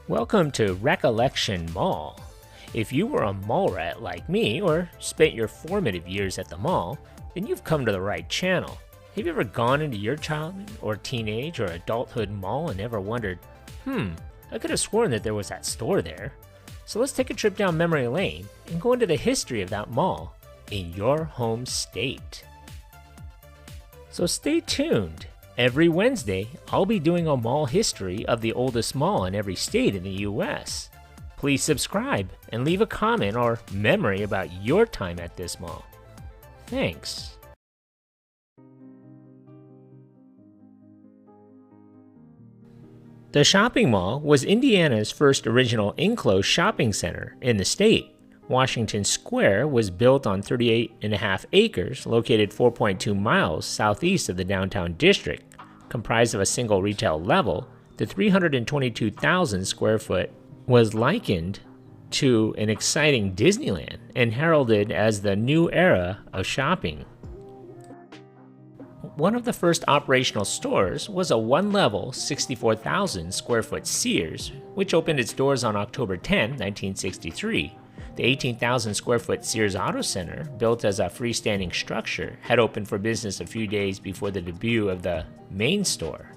Welcome to Recollection Mall. If you were a mall rat like me or spent your formative years at the mall, then you've come to the right channel. Have you ever gone into your childhood or teenage or adulthood mall and ever wondered, I could have sworn that there was that store there? So let's take a trip down memory lane and go into the history of that mall in your home state. So stay tuned. Every Wednesday, I'll be doing a mall history of the oldest mall in every state in the US. Please subscribe and leave a comment or memory about your time at this mall. Thanks. The shopping mall was Indiana's first original enclosed shopping center in the state. Washington Square was built on 38.5 acres, located 4.2 miles southeast of the downtown district. Comprised of a single retail level, the 322,000 square foot was likened to an exciting Disneyland and heralded as the new era of shopping. One of the first operational stores was a one-level 64,000 square foot Sears, which opened its doors on October 10, 1963. The 18,000 square foot Sears Auto Center, built as a freestanding structure, had opened for business a few days before the debut of the main store.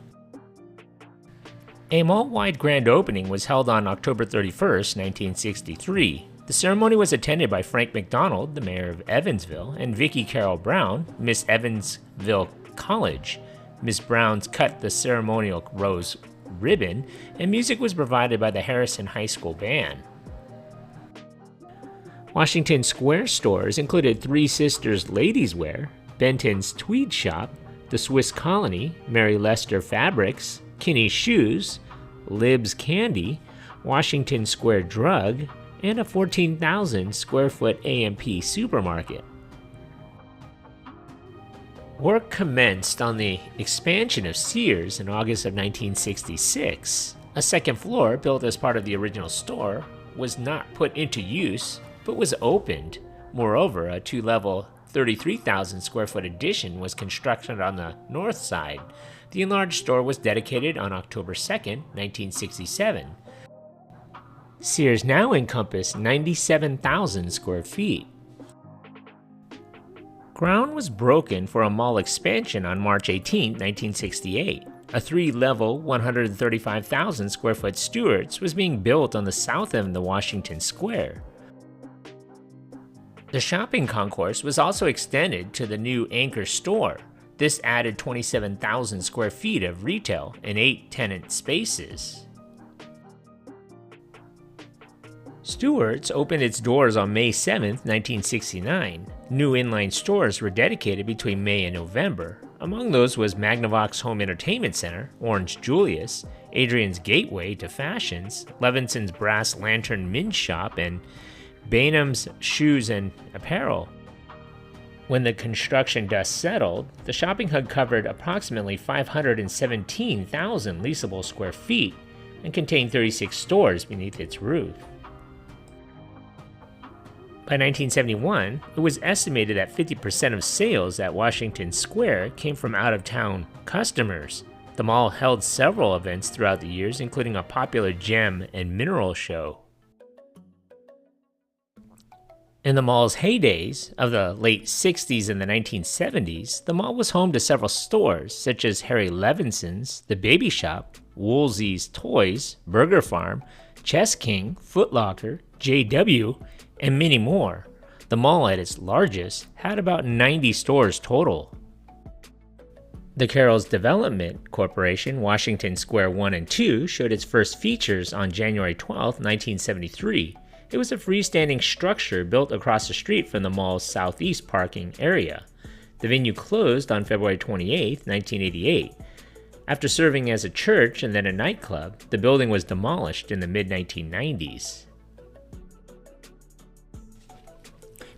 A mall-wide grand opening was held on October 31, 1963. The ceremony was attended by Frank McDonald, the mayor of Evansville, and Vicki Carroll Brown, Miss Evansville College. Miss Brown's cut the ceremonial rose ribbon, and music was provided by the Harrison High School Band. Washington Square stores included Three Sisters Ladies Wear, Benton's Tweed Shop, the Swiss Colony, Mary Lester Fabrics, Kinney's Shoes, Lib's Candy, Washington Square Drug, and a 14,000 square foot A&P supermarket. Work commenced on the expansion of Sears in August of 1966. A second floor, built as part of the original store, was not put into use, but was opened. Moreover, a two-level 33,000 square foot addition was constructed on the north side. The enlarged store was dedicated on October 2, 1967. Sears now encompassed 97,000 square feet. Ground was broken for a mall expansion on March 18, 1968. A three-level, 135,000 square foot Stewart's was being built on the south end of Washington Square. The shopping concourse was also extended to the new anchor store. This added 27,000 square feet of retail and 8 tenant spaces. Stewart's opened its doors on May 7, 1969. New inline stores were dedicated between May and November. Among those was Magnavox Home Entertainment Center, Orange Julius, Adrian's Gateway to Fashions, Levinson's Brass Lantern Men's Shop, and Bainham's Shoes and Apparel. When the construction dust settled, the shopping hub covered approximately 517,000 leasable square feet and contained 36 stores beneath its roof. By 1971, it was estimated that 50% of sales at Washington Square came from out-of-town customers. The mall held several events throughout the years, including a popular gem and mineral show. In the mall's heydays of the late 60s and the 1970s, the mall was home to several stores such as Harry Levinson's, The Baby Shop, Woolsey's Toys, Burger Farm, Chess King, Foot Locker, JW, and many more. The mall at its largest had about 90 stores total. The Carroll's Development Corporation, Washington Square 1 and 2, showed its first features on January 12, 1973. It was a freestanding structure built across the street from the mall's southeast parking area. The venue closed on February 28, 1988. After serving as a church and then a nightclub, the building was demolished in the mid-1990s.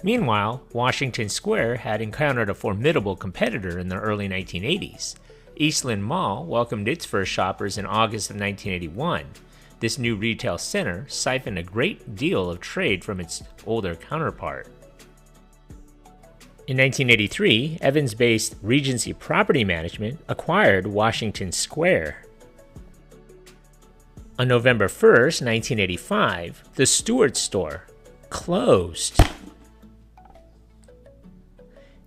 Meanwhile, Washington Square had encountered a formidable competitor in the early 1980s. Eastland Mall welcomed its first shoppers in August of 1981. This new retail center siphoned a great deal of trade from its older counterpart. In 1983, Evans-based Regency Property Management acquired Washington Square. On November 1st, 1985, the Stewart store closed.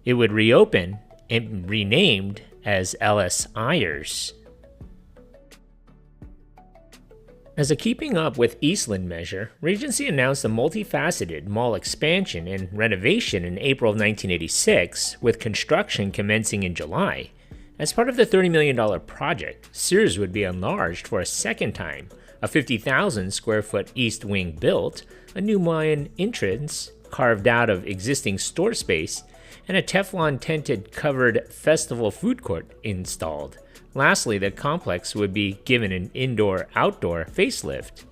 It would reopen and renamed as Ellis Ayers. As a keeping up with Eastland measure, Regency announced a multifaceted mall expansion and renovation in April of 1986, with construction commencing in July. As part of the $30 million project, Sears would be enlarged for a second time, a 50,000 square foot east wing built, a new Mayan entrance carved out of existing store space, and a Teflon tented covered festival food court installed. Lastly, the complex would be given an indoor-outdoor facelift.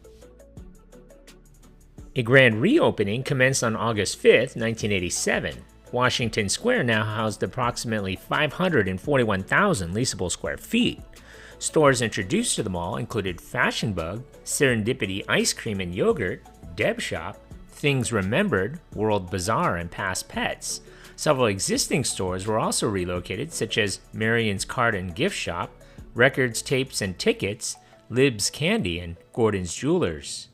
A grand reopening commenced on August 5, 1987. Washington Square now housed approximately 541,000 leasable square feet. Stores introduced to the mall included Fashion Bug, Serendipity Ice Cream and Yogurt, Deb Shop, Things Remembered, World Bazaar, and Past Pets. Several existing stores were also relocated, such as Marion's Card and Gift Shop, Records, Tapes, and Tickets, Lib's Candy, and Gordon's Jewelers.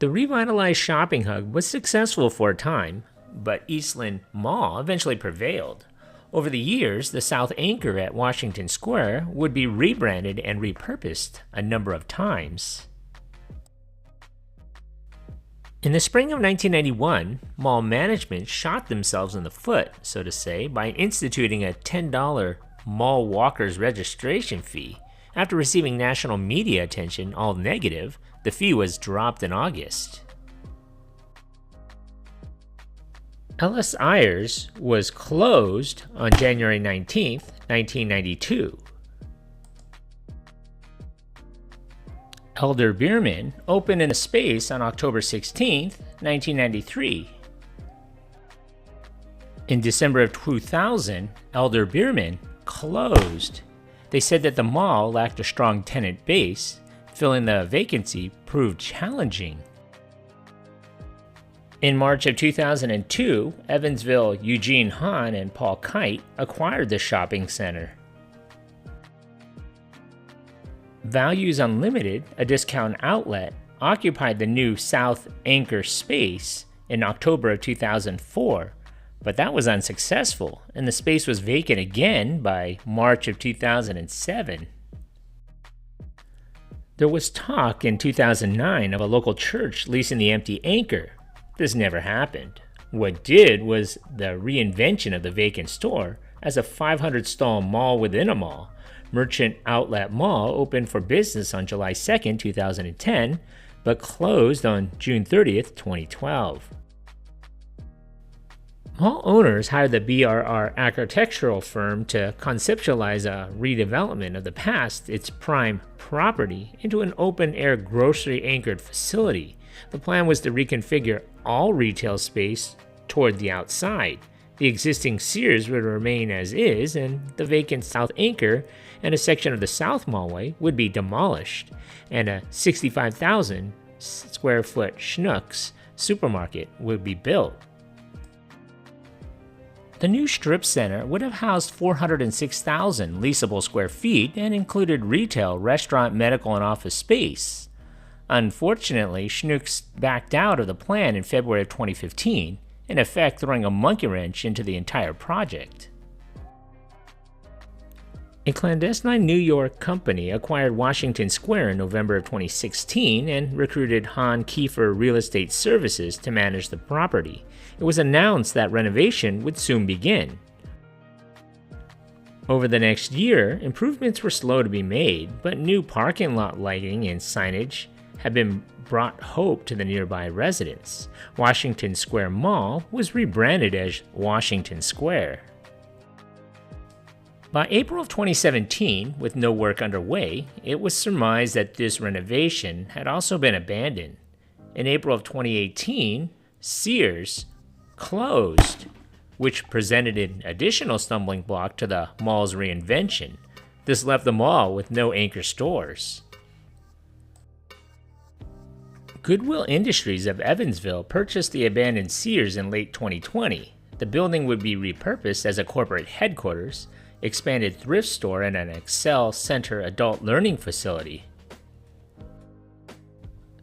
The revitalized shopping hub was successful for a time, but Eastland Mall eventually prevailed. Over the years, the South Anchor at Washington Square would be rebranded and repurposed a number of times. In the spring of 1991, mall management shot themselves in the foot, so to say, by instituting a $10 mall walkers registration fee. After receiving national media attention, all negative, the fee was dropped in August. Ellis Ayers was closed on January 19, 1992. Elder Bierman opened in a space on October 16, 1993. In December of 2000, Elder Bierman closed. They said that the mall lacked a strong tenant base. Filling the vacancy proved challenging. In March of 2002, Evansville Eugene Hahn and Paul Kite acquired the shopping center. Values Unlimited, a discount outlet, occupied the new South Anchor space in October of 2004, but that was unsuccessful, and the space was vacant again by March of 2007. There was talk in 2009 of a local church leasing the empty Anchor. This never happened. What did was the reinvention of the vacant store as a 500-stall mall within a mall. Merchant Outlet Mall opened for business on July 2, 2010, but closed on June 30, 2012. Mall owners hired the BRR architectural firm to conceptualize a redevelopment of the past, its prime property, into an open-air grocery-anchored facility. The plan was to reconfigure all retail space toward the outside. The existing Sears would remain as is, and the vacant South Anchor and a section of the South Mallway would be demolished, and a 65,000 square foot Schnucks supermarket would be built. The new strip center would have housed 406,000 leasable square feet and included retail, restaurant, medical, and office space. Unfortunately, Schnucks backed out of the plan in February of 2015, in effect throwing a monkey wrench into the entire project. A clandestine New York company acquired Washington Square in November of 2016 and recruited Hahn Kiefer Real Estate Services to manage the property. It was announced that renovation would soon begin. Over the next year, improvements were slow to be made, but new parking lot lighting and signage had been brought hope to the nearby residents. Washington Square Mall was rebranded as Washington Square. By April of 2017, with no work underway, it was surmised that this renovation had also been abandoned. In April of 2018, Sears closed, which presented an additional stumbling block to the mall's reinvention. This left the mall with no anchor stores. Goodwill Industries of Evansville purchased the abandoned Sears in late 2020. The building would be repurposed as a corporate headquarters. expanded thrift store, and an Excel Center adult learning facility.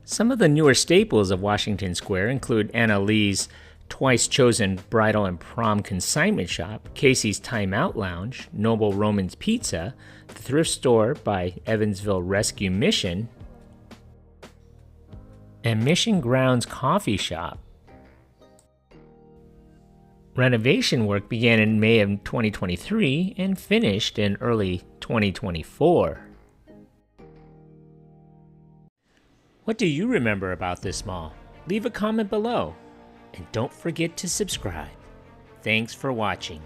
Some of the newer staples of Washington Square include Anna Lee's twice chosen bridal and prom consignment shop, Casey's Time Out Lounge, Noble Roman's Pizza, the thrift store by Evansville Rescue Mission, and Mission Grounds Coffee Shop. Renovation work began in May of 2023 and finished in early 2024. What do you remember about this mall? Leave a comment below, and don't forget to subscribe. Thanks for watching.